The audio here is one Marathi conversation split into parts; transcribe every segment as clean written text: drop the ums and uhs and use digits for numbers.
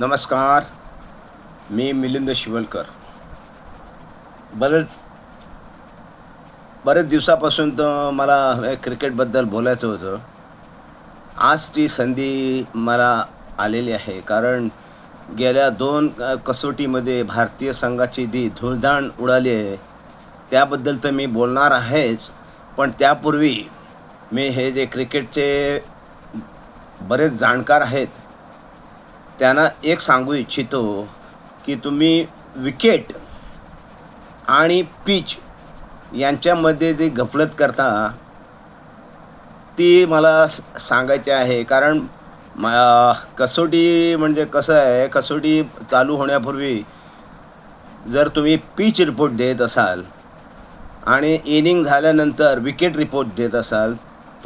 नमस्कार. मी मिलिंद शिवलकर. बरेच बरेच दिवसापासून तर मला क्रिकेटबद्दल बोलायचं होतं. आज ती संधी मला आलेली आहे. कारण गेल्या 2 कसोटीमध्ये भारतीय संघाची जी धुळधाण उडाली आहे, त्याबद्दल तर मी बोलणार आहेच. पण त्यापूर्वी मी हे जे क्रिकेटचे बरेच जाणकार आहेत, त्यांना एक सांगू इच्छितो, की तुम्ही विकेट आणि पिच यांच्यामध्ये जी गफलत करता, ती मला सांगायची आहे. कारण कसोटी म्हणजे कसं आहे, कसोटी चालू होण्यापूर्वी जर तुम्ही पिच रिपोर्ट देत असाल आणि इनिंग झाल्यानंतर विकेट रिपोर्ट देत असाल,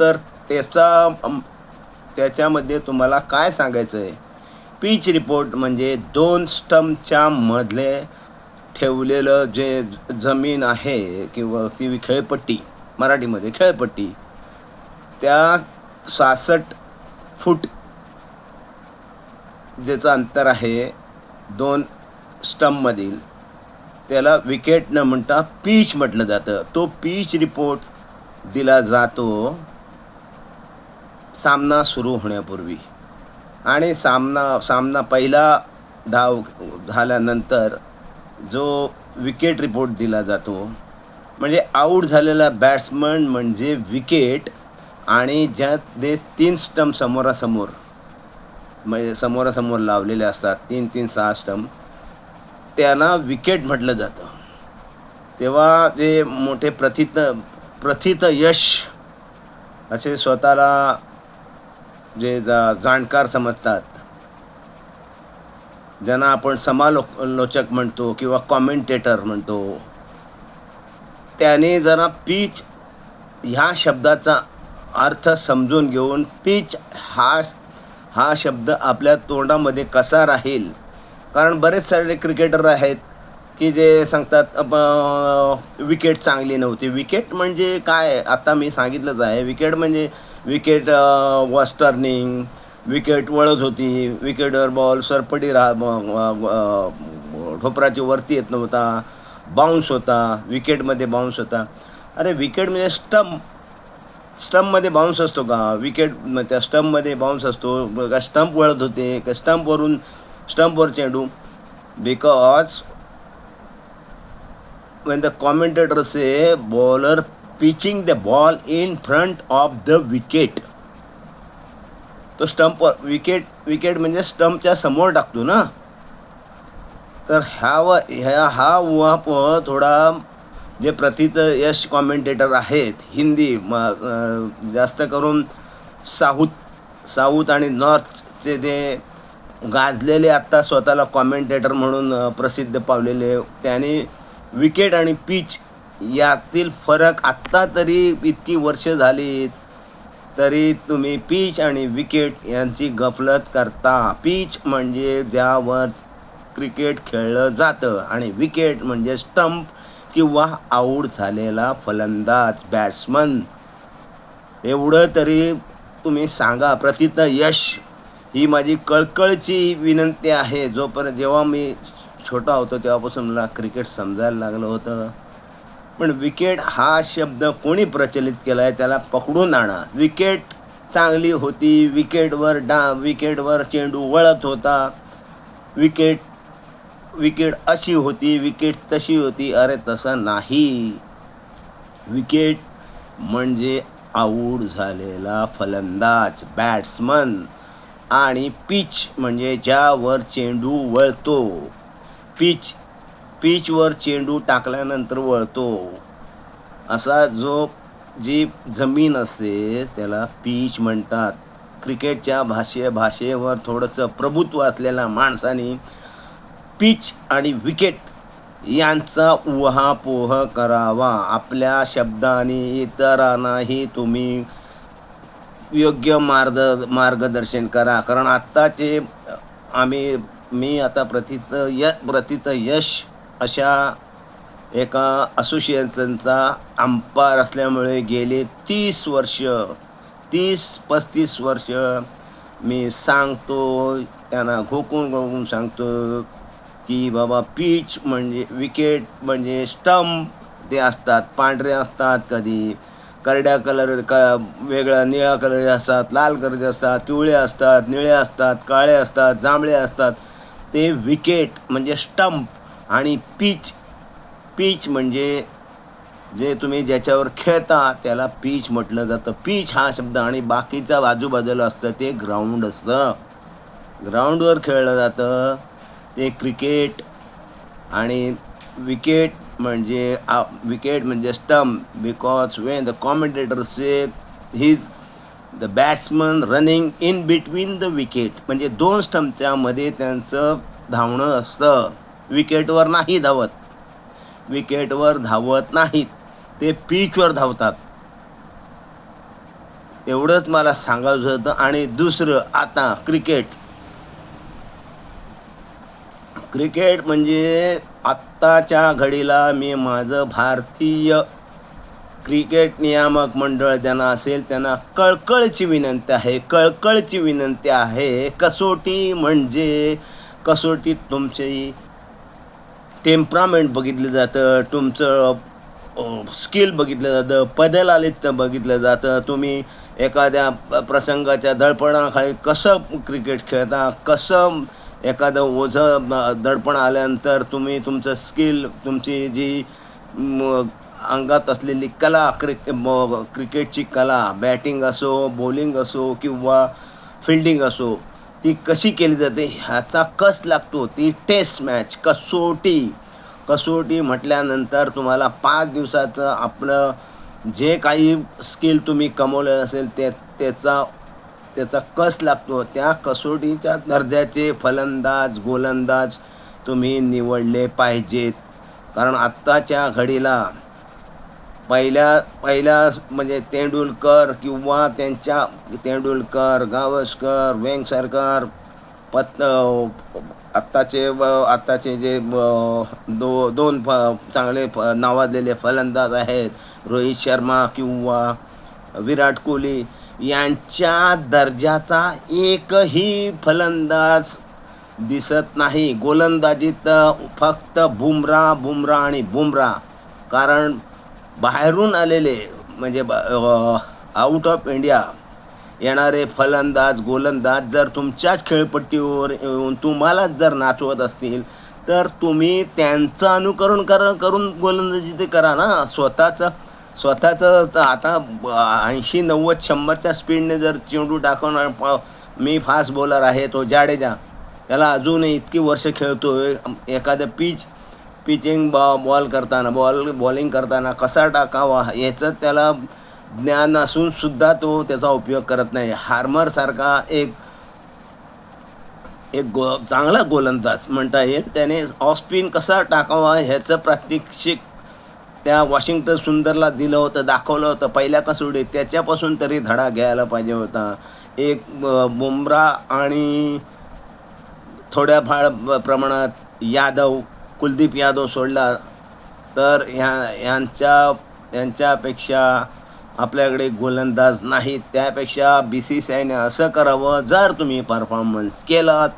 तर त्याच्यामध्ये तुम्हाला काय सांगायचं आहे? पिच रिपोर्ट म्हणजे 2 स्टंपच्या मधले ठेवलेलं जे जमीन आहे किंवा ती खेळपट्टी, मराठीमध्ये खेळपट्टी, त्या 66 फूट ज्याचं अंतर आहे 2 स्टंपमधील, त्याला विकेट न म्हणता पिच म्हटलं जातं. तो पिच रिपोर्ट दिला जातो सामना सुरू होण्यापूर्वी. आणि सामना पहिला डाव झाल्यानंतर जो विकेट रिपोर्ट दिला जातो, म्हणजे आऊट झालेला बॅट्समन म्हणजे विकेट. आणि ज्यात 3 स्टंप समोरासमोर, म्हणजे समोरासमोर लावलेले असतात 3-3, 6 स्टंप, त्यांना विकेट म्हटलं जातं. तेव्हा जे मोठे प्रथित यश असे स्वतःला जे जाणकार समजतात, ज्यांना आपण समालोचक म्हणतो किंवा कॉमेंटेटर म्हणतो, त्याने जरा पिच ह्या शब्दाचा अर्थ समजून घेऊन पिच हा शब्द आपल्या तोंडामध्ये कसा राहील. कारण बरेच सारे क्रिकेटर आहेत की जे सांगतात विकेट चांगली नव्हती. विकेट म्हणजे काय, आता मी सांगितलंच आहे. विकेट म्हणजे विकेट वॉज टर्निंग, विकेट वळत होती, विकेटवर बॉल सरपटी ढोपराची वरती येत नव्हता, बाउन्स होता, विकेटमध्ये बाउन्स होता. अरे विकेट म्हणजे स्टंपमध्ये बाउन्स असतो का? विकेट त्या स्टंपमध्ये बाउन्स असतो का? स्टंप वळत होते का? स्टंपवर चेंडू? Because when the commentator say bowler pitching the ball in front of the wicket, तो स्टंपवर विकेट म्हणजे स्टंपच्या समोर टाकतो ना. तर हा उहापोह थोडा जे प्रथित यश कॉमेंटेटर आहेत हिंदी, जास्त करून साऊथ आणि नॉर्थचे जे गाजलेले आत्ता स्वतःला कॉमेंटेटर म्हणून प्रसिद्ध पावलेले, त्याने विकेट आणि पिच यातील फरक आत्ता तरी इतकी वर्ष झालीच तरी तुम्ही पिच आणि विकेट यांची गफलत करता. पिच म्हणजे ज्यावर क्रिकेट खेळलं जातं आणि विकेट म्हणजे स्टंप किंवा आऊट झालेला फलंदाज, बॅट्समन. एवढं तरी तुम्ही सांगा. प्रथित यश, ही माझी कळकळीची विनंती आहे. जेव्हा मी छोटा होतो तेव्हापासून मला क्रिकेट समजायला लागलं होतं. पण विकेट हा शब्द कोणी प्रचलित केला आहे त्याला पकडून आणा. विकेट चांगली होती, विकेटवर चेंडू वळत होता, विकेट अशी होती, विकेट तशी होती. अरे तसं नाही. विकेट म्हणजे आऊट झालेला फलंदाज, बॅट्समन. आणि पिच म्हणजे ज्यावर चेंडू वळतो. पिचवर चेंडू टाकल्यानंतर वळतो असा जी जमीन असते त्याला पिच म्हणतात. क्रिकेटच्या भाषेवर थोडंसं प्रभुत्व असलेल्या माणसाने पिच आणि विकेट यांचा उहापोह करावा. आपल्या शब्दाने इतरांनाही तुम्ही योग्य मार्गदर्शन करा. कारण आत्ताचे मी आता प्रथित यश अशा एका असोसिएशनचा अंपायर असल्यामुळे गेले 30-35 वर्ष मी सांगतो त्यांना घोकून घोकून सांगतो की बाबा पिच म्हणजे विकेट म्हणजे स्टंप ते असतात, पांढरे असतात, कधी करड्या कलर वेगळ्या निळ्या कलरचे असतात, लाल कलरचे असतात, पिवळे असतात, निळे असतात, काळे असतात, जांभळे असतात. ते विकेट म्हणजे स्टंप आणि पिच पिच म्हणजे जे तुम्ही ज्याच्यावर खेळता त्याला पिच म्हटलं जातं. पिच हा शब्द आणि बाकीचं आजूबाजूला असतं ते ग्राउंड असतं. ग्राउंडवर खेळलं जातं ते क्रिकेट. आणि विकेट म्हणजे stump, because when the commentator say his the batsman running in between the wicket, म्हणजे दोन स्टंपच्या मध्ये त्यांचं धावणं असतं. विकेटवर धावत नाहीत, ते पिचवर धावतात. एवढंच मला सांगायचं होतं. आणि दुसरं आता क्रिकेट म्हणजे आत्ताच्या घडीला मी माझं भारतीय क्रिकेट नियामक मंडळ ज्यांना असेल त्यांना कळकळीची विनंती आहे. कसोटीत तुमची टेम्परामेंट बघितलं जातं, तुमचं स्किल बघितलं जातं, पदलालित्य बघितलं जातं. तुम्ही एखाद्या प्रसंगाच्या दडपणाखाली कसं क्रिकेट खेळता, कसं एखादं ओझं दडपण आल्यानंतर तुम्ही तुमचं स्किल, तुमची जी अंगात असलेली कला, क्रिकेटची कला, बॅटिंग असो, बॉलिंग असो किंवा फिल्डिंग असो, ती कशी केली जाते ह्याचा कस लागतो. ती टेस्ट मॅच, कसोटी म्हटल्यानंतर तुम्हाला 5 दिवसाचं आपलं जे काही स्किल तुम्ही कमवलेलं असेल त्याचा कस लागतो. त्या कसोटीच्या दर्जाचे फलंदाज, गोलंदाज तुम्ही निवडले पाहिजेत. कारण आत्ताच्या घडीला पहिल्या म्हणजे तेंडुलकर किंवा तेंडुलकर, गावस्कर, वेंगसरकर, आत्ताचे जे दोन चांगले नावाजलेले फलंदाज आहेत, रोहित शर्मा किंवा विराट कोहली, यांच्या दर्जाचा एकही फलंदाज दिसत नाही. गोलंदाजीत फक्त बुमरा आणि बुमरा. कारण बाहेरून आलेले म्हणजे आउट ऑफ इंडिया येणारे फलंदाज, गोलंदाज जर तुमच्याच खेळपट्टीवर येऊन तुम्हालाच जर नाचवत असतील तर तुम्ही त्यांचं अनुकरण करून गोलंदाजी ते करा ना. स्वतःचं आता 80-90-100च्या स्पीडने जर चेंडू टाकवणार, मी फास्ट बॉलर आहे, तो जाडेजा, त्याला अजूनही इतकी वर्ष खेळतो एखादं बॉलिंग करताना कसा टाकावा याचं त्याला ज्ञान असून सुद्धा तो त्याचा उपयोग करत नाही. हार्मरसारखा एक चांगला गोलंदाज म्हणता येईल, त्याने ऑफ स्पिन कसा टाकावा ह्याचं प्रात्यक्षिक त्या वॉशिंग्टन सुंदरला दिलं होतं, दाखवलं होतं पहिल्या कसोटीत. त्याच्यापासून तरी धडा घ्यायला पाहिजे होता. एक बुमरा आणि थोड्या प्रमाणात कुलदीप यादव सोडला तर यांच्यापेक्षा आपल्याकडे गोलंदाज नाहीत. त्यापेक्षा BCCIने असं करावं, जर तुम्ही परफॉर्मन्स केलात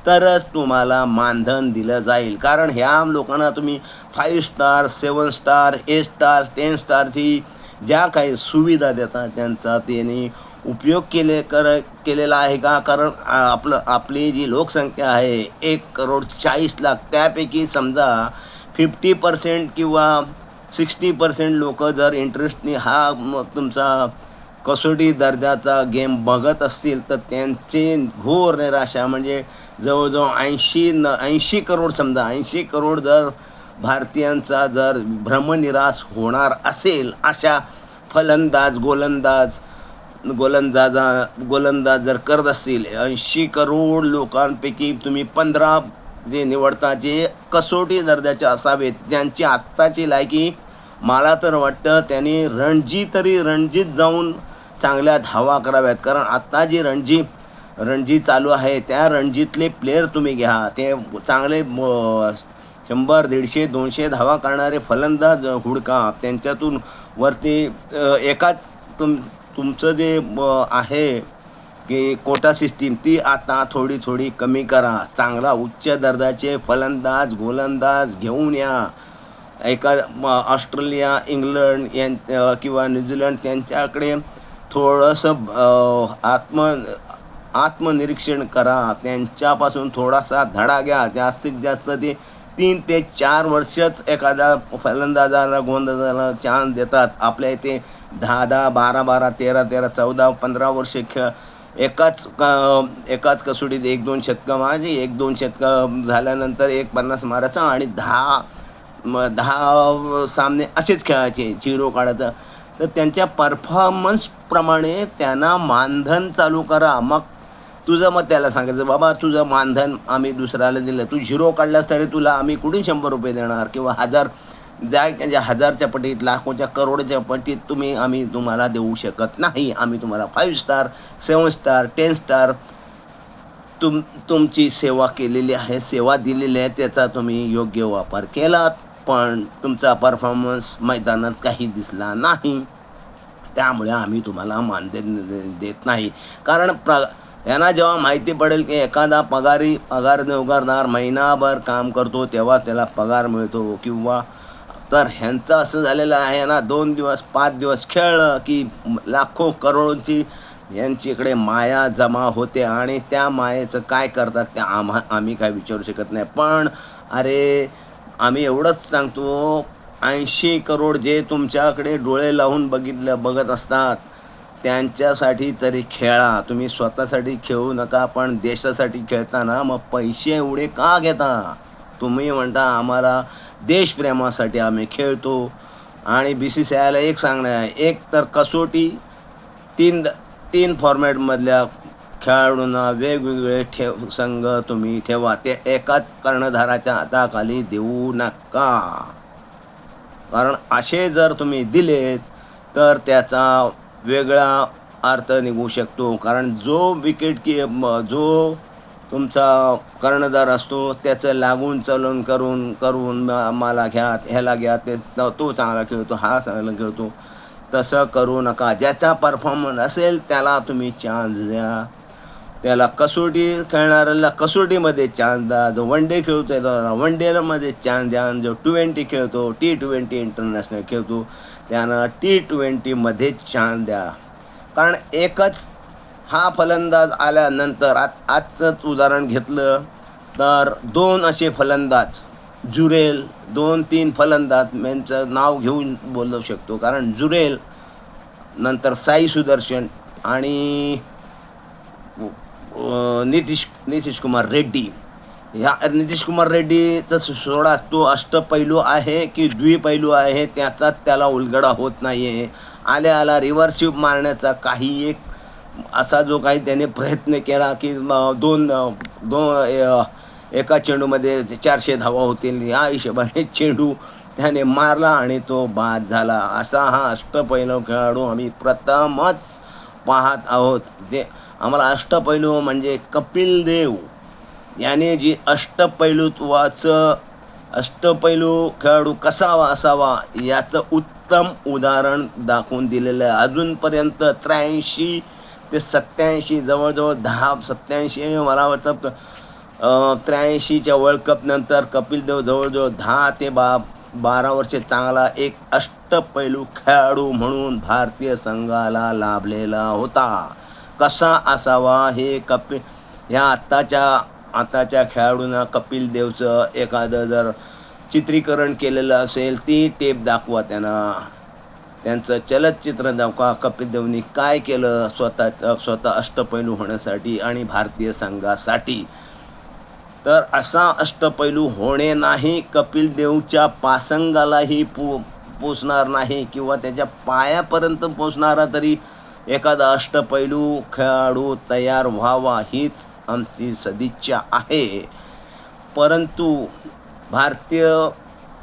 तरच तुम्हाला मानधन दिलं जाईल. कारण ह्या लोकांना तुम्ही 5 स्टार, 7 स्टार, 8 स्टार, 10 स्टारची ज्या काही सुविधा देतात त्यांचा त्यांनी उपयोग केलेला आहे का? कारण आपली जी लोकसंख्या आहे 1,40,00,000, त्यापैकी समजा 50% किंवा 60% लोक जर इंटरेस्टनी तुमचा कसोटी दर्जाचा गेम बघत असतील तर त्यांची घोर निराशा. म्हणजे जवळजवळ 80 करोड जर भारतीयांचा जर भ्रमनिराश होणार असेल, अशा गोलंदाज जर करत असतील, 80 करोड लोकांपैकी तुम्ही 15 जे निवडता जे कसोटी दर्जाचे असावेत, ज्यांची आत्ताची लायकी मला तर वाटतं त्यांनी रणजीत जाऊन चांगल्या धावा कराव्यात. कारण आत्ता जी रणजी चालू आहे त्या रणजीतले प्लेयर तुम्ही घ्या, ते चांगले 100, 150, 200 धावा करणारे फलंदाज हुडका. त्यांच्यातून वरती एकाच तुमचं जे आहे की कोटा सिस्टीम ती आता थोडी थोडी कमी करा. चांगला उच्च दर्जाचे फलंदाज गोलंदाज घेऊन या. ऑस्ट्रेलिया, इंग्लंड किंवा न्यूझीलंड त्यांच्याकडे थोडंसं आत्मनिरीक्षण करा. त्यांच्यापासून थोडासा धडा घ्या. जास्तीत जास्त ते 3 ते 4 वर्षच एखाद्या फलंदाजाला गोलंदाजाला चान्स देतात. आपल्या इथे 10-10, 12-12, 13-13, 14-15 वर्षे एकाच कसोटीत 1-2 शतकं माझी, 1-2 शतकं झाल्यानंतर 50 मारायचा आणि 10 सामने असेच खेळायचे, 0 काढायचं. तर त्यांच्या परफॉर्मन्सप्रमाणे त्यांना मानधन चालू करा. मग तुझं मग त्याला सांगायचं, बाबा तुझं मानधन आम्ही दुसऱ्याला दिलं, तू 0 काढलास तरी तुला आम्ही कुठून 100 रुपये देणार किंवा 1000 त्यांच्या 1000च्या पटीत, लाखोच्या, करोडच्या पटीत आम्ही तुम्हाला देऊ शकत नाही. आम्ही तुम्हाला 5 स्टार, 7 स्टार, 10 स्टार तुमची सेवा केलेली आहे, सेवा दिलेली आहे, त्याचा तुम्ही योग्य वापर केलात, पण तुमचा परफॉर्मन्स मैदानात काही दिसला नाही, त्यामुळे आम्ही तुम्हाला मानधन देत नाही. कारण यांना जेव्हा माहिती पडेल की एखादा पगार नोकरदार महिनाभर काम करतो तेव्हा त्याला पगार मिळतो, किंवा तर ह्यांचं असं झालेलं आहे ना, 2 दिवस 5 दिवस खेळलं की लाखो करोडोंची यांची इकडे माया जमा होते आणि त्या मायेचं काय करतात ते आम्ही काय विचारू शकत नाही. पण अरे आम्ही एवढंच सांगतो, 80 करोड जे तुमच्याकडे डोळे लावून बघत असतात त्यांच्यासाठी तरी खेळा. तुम्ही स्वतःसाठी खेळू नका, पण देशासाठी खेळताना मग पैसे एवढे का घेता? तुम्ही म्हणता आम्हाला देशप्रेमासाठी आम्ही खेळतो. आणि BCCIला एक सांगणं आहे, एक तर कसोटी 3 फॉर्मॅटमधल्या खेळाडूंना वेगवेगळे संघ तुम्ही ठेवा. ते एकाच कर्णधाराच्या हाताखाली देऊ नका. कारण असे जर तुम्ही दिलेत तर त्याचा वेगळा अर्थ निघू शकतो. कारण जो जो तुमचा कर्णधार असतो त्याचं लागून चलन करून मला घ्या, ह्याला घ्या, तो चांगला खेळतो, हा चांगला खेळतो, तसं करू नका. ज्याचा परफॉर्मन्स असेल त्याला तुम्ही चान्स द्या. त्याला कसोटी खेळणाऱ्याला कसोटीमध्ये चान्स द्या. जो वन डे खेळतो त्याला वन डेमध्ये चान्स द्या. जो T20 खेळतो, T20 इंटरनॅशनल खेळतो, त्यांना T20मध्ये चान्स द्या. कारण एकच हा फलंदाज आल्यानंतर आजचंच उदाहरण घेतलं तर 2 असे फलंदाज जुरेल, 2-3 फलंदाज यांचं नाव घेऊन बोलू शकतो. कारण जुरेल नंतर साई सुदर्शन आणि नितीश कुमार रेड्डी. ह्या नितीश कुमार रेड्डीचं सोडा तो अष्टपैलू आहे की द्विपैलू आहे त्याचा त्याला उलगडा होत नाही आहे. आल्या रिव्हर्स स्वीप मारण्याचा काही एक असा जो काही त्याने प्रयत्न केला की एका चेंडूमध्ये 400 धावा होतील या हिशोबाने चेंडू त्याने मारला आणि तो बाद झाला. असा हा अष्टपैलू खेळाडू आम्ही प्रथमच पाहत आहोत. जे आम्हाला अष्टपैलू म्हणजे कपिल देव याने जी अष्टपैलू खेळाडू कसा असावा याचं उत्तम उदाहरण दाखवून दिलेलं आहे. अजूनपर्यंत 83 ते 87 जवळजवळ 87 मला वाटतं 83च्या वर्ल्ड कपनंतर कपिल देव जवळजवळ 10 ते 12 वर्षे चांगला एक अष्टपैलू खेळाडू म्हणून भारतीय संघाला लाभलेला होता. कसा असावा हे ह्या आताच्या खेळाडूंना कपिल देवचं एखादं जर चित्रीकरण केलेलं असेल ती टेप दाखवा, त्यांचं चलचित्र दाखवा. कपिल देवनी काय केलं स्वतः अष्टपैलू होण्यासाठी आणि भारतीय संघासाठी. तर असा अष्टपैलू होणे नाही, कपिल देवच्या पासंगालाही पोचणार नाही किंवा त्याच्या पायापर्यंत पोचणारा तरी एखादा अष्टपैलू खेळाडू तयार व्हावा हीच आमची सदिच्छा आहे. परंतु भारतीय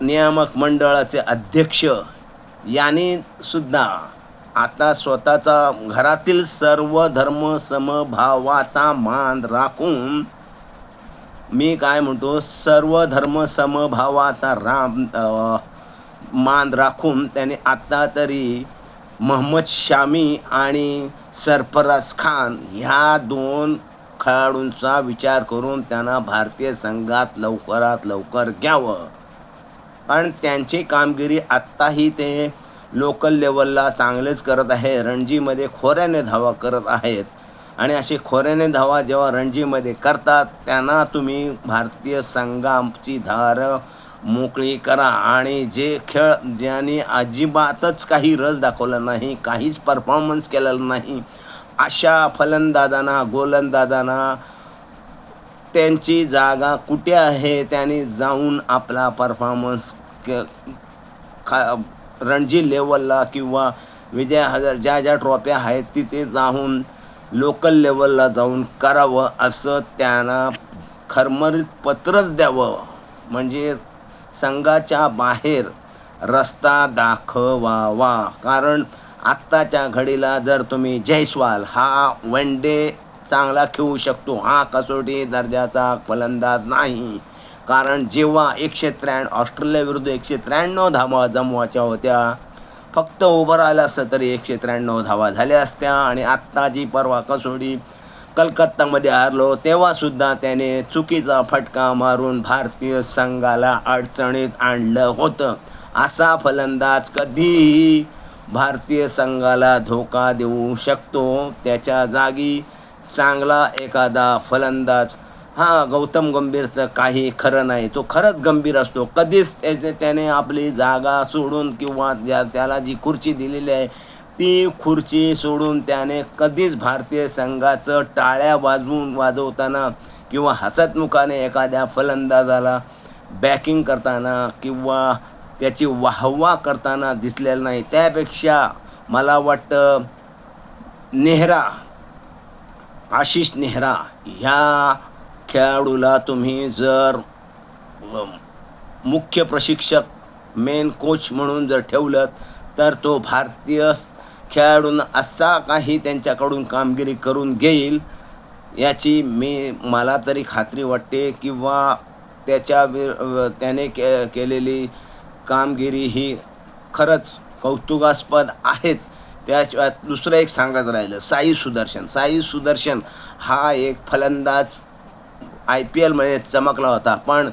नियामक मंडळाचे अध्यक्ष यांनी सुद्धा आता स्वतःचा घरातील सर्व धर्म समभावाचा मान राखून, मी काय म्हणतो, सर्व धर्म समभावाचा मान राखून त्याने आता तरी महम्मद शामी आणि सरफराज खान ह्या दोन खेळाडूंचा विचार करून त्यांना भारतीय संघात लवकरात लवकर घ्यावं. कारण त्यांची कामगिरी आत्ताही ते लोकल लेवलला चांगलेच करत आहे. रणजीमध्ये खोऱ्याने धावा करत आहेत आणि असे खोऱ्याने धावा जेव्हा रणजीमध्ये करतात त्यांना तुम्ही भारतीय संघाची धार मोकळी करा. आणि जे खेळ ज्यांनी अजिबातच काही रस दाखवला नाही, काहीच परफॉर्मन्स केलेला नाही, अशा फलंदाजांना गोलंदाजांना त्यांची जागा कुठे आहे, त्यांनी जाऊन आपला परफॉर्मन्स रणजी लेवलला किंवा विजय हजारे ज्या ट्रॉफ्या आहेत तिथे जाऊन लोकल लेवलला जाऊन करावं, असं त्यांना खरमरीत पत्रच द्यावं. म्हणजे संघाच्या बाहेर रस्ता दाखवावा. कारण आत्ताच्या घडीला जर तुम्ही जयस्वाल हा वन डे चांगला खेळू शकतो, हा कसोटी दर्जाचा फलंदाज नाही. कारण जेव्हा 193 ऑस्ट्रेलियाविरुद्ध 193 धावा जमवायच्या होत्या, फक्त उभं राहिलं असतं तरी 193 धावा झाल्या असत्या. आणि आत्ता जी परवा कसोटी कलकत्तामध्ये हारलो तेव्हासुद्धा त्याने चुकीचा फटका मारून भारतीय संघाला अडचणीत आणलं होतं. असा फलंदाज कधीही भारतीय संघाला धोका देऊ शकतो. त्याच्या जागी चांगला एखादा फलंदाज, गौतम गंभीरचं काही खरं नाही, तो खरंच गंभीर असतो. कधीच त्याने आपली जागा सोडून किंवा त्याला जी खुर्ची दिलेली आहे ती खुर्ची सोडून त्याने कधीच भारतीय संघाचं टाळ्या वाजवताना किंवा हसतमुखाने एखाद्या फलंदाजाला बॅकिंग करताना किंवा त्याची वाहवा करताना दिसलेलं नाही. त्यापेक्षा मला वाटतं आशिष नेहरा ह्या खेळाडूला तुम्ही जर मुख्य प्रशिक्षक, मेन कोच म्हणून जर ठेवलं तर तो भारतीय खेळाडूंना असा काही त्यांच्याकडून कामगिरी करून घेईल याची मला तरी खात्री वाटते. किंवा त्याने केलेली कामगिरी ही खरंच कौतुकास्पद आहेच. त्याशिवाय दुसरं एक सांगायचं राहिलं, साई सुदर्शन हा एक फलंदाज IPL मध्ये चमकला होता, पण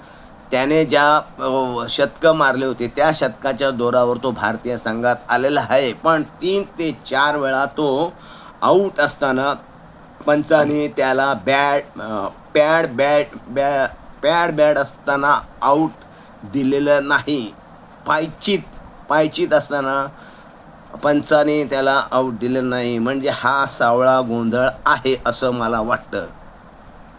त्याने ज्या शतकं मारले होते त्या शतकाच्या जोरावर तो भारतीय संघात आलेला आहे. पण 3 ते 4 वेळा तो आऊट असताना पंचांनी त्याला पॅड असताना आऊट दिलेलं नाही. पायचीत असताना पंचांनी त्याला आऊट दिलेलं नाही. म्हणजे हा सावळा गोंधळ आहे असं मला वाटतं.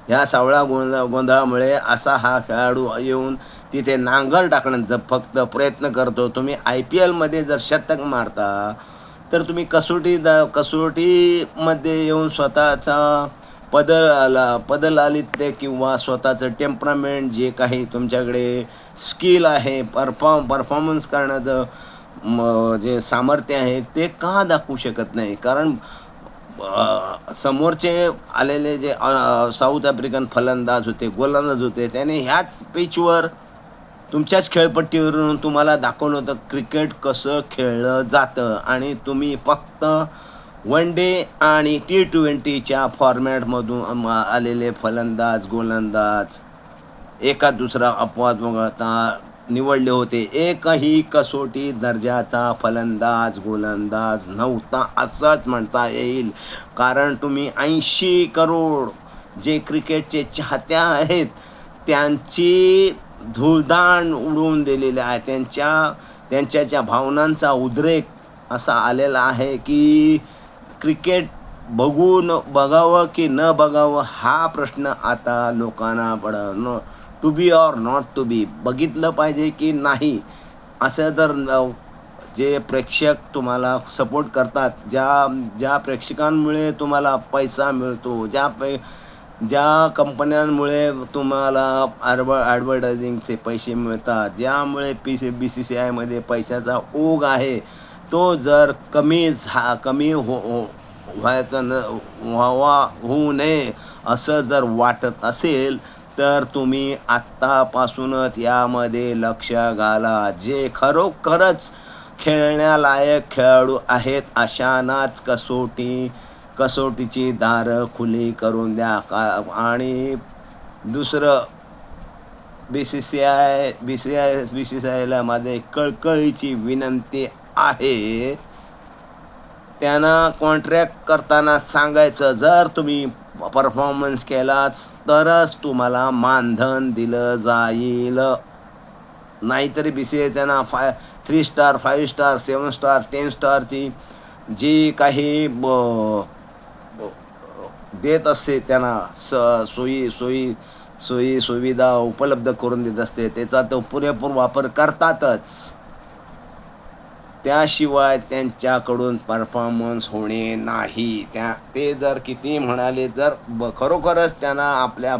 ह्या सावळा गोंधळामुळे असा हा खेळाडू येऊन तिथे नांगर टाकण्याचा फक्त प्रयत्न करतो. तुम्ही IPL मध्ये जर शतक मारता तर तुम्ही कसोटीमध्ये येऊन स्वतःचा पदलालित्य किंवा स्वतःचं टेम्परामेंट जे काही तुमच्याकडे स्किल आहे, परफॉर्मन्स करण्याचं जे सामर्थ्य आहे ते का दाखवू शकत नाही? कारण समोरचे आलेले जे साऊथ आफ्रिकन फलंदाज होते, गोलंदाज होते, त्याने ह्याच पिचवर तुमच्याच खेळपट्टीवरून तुम्हाला दाखवलं होतं क्रिकेट कसं खेळलं जातं. आणि तुम्ही फक्त वन डे आणि T20च्या फॉर्मॅटमधून आलेले फलंदाज गोलंदाज एका दुसरा अपवाद वगळता निवडले होते. एकही कसोटी दर्जाचा फलंदाज गोलंदाज नव्हता असंच म्हणता येईल. कारण तुम्ही 80 करोड जे क्रिकेटचे चाहत्या आहेत त्यांची धूळधाण उडवून दिलेली आहे. त्यांच्या भावनांचा उद्रेक असा आलेला आहे की क्रिकेट बघावं की न बघावं हा प्रश्न आता लोकांना पडतो. To be or not to be, बघितलं पाहिजे की नाही. असं तर जे प्रेक्षक तुम्हाला सपोर्ट करतात, ज्या प्रेक्षकांमुळे तुम्हाला पैसा मिळतो, ज्या कंपन्यांमुळे तुम्हाला ॲडव्हर्टायझिंगचे पैसे मिळतात, ज्यामुळे BCCI मध्ये पैशाचा ओघ आहे, तो जर कमी होऊ नये असं जर वाटत असेल तर तुम्ही आत्तापासूनच यामध्ये लक्ष घाला. जे खरोखरच खेळण्यालायक खेळाडू आहेत अशांनाच कसोटीची दारं खुली करून द्या आणि दुसरं BCCIला माझे कळकळीची विनंती आहे, त्यांना कॉन्ट्रॅक्ट करताना सांगायचं, जर तुम्ही परफॉर्मन्स केलाच तरच तुम्हाला मानधन दिलं जाईल. नाहीतरी BCCI त्यांना 3 स्टार 5 स्टार 7 स्टार 10 स्टारची जी काही देत असते त्यांना सोयी सुविधा उपलब्ध करून देत असते, त्याचा तो पुरेपूर वापर करतातच. त्याशिवाय त्यांच्याकडून परफॉर्मन्स होणे नाही. ते जर किती म्हणाले, जर खरोखरच त्यांना आपल्या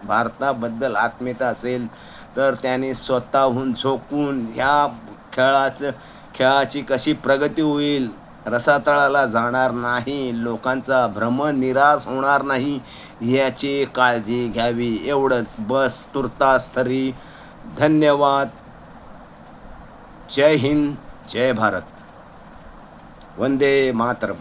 भारताबद्दल आत्मीयता असेल तर त्यांनी स्वतःहून झोकून ह्या खेळाची कशी प्रगती होईल, रसातळाला जाणार नाही, लोकांचा भ्रम निराश होणार नाही याची काळजी घ्यावी. एवढंच बस. तुर्तास तरी धन्यवाद. जय हिंद, जय भारत, वंदे मातरम.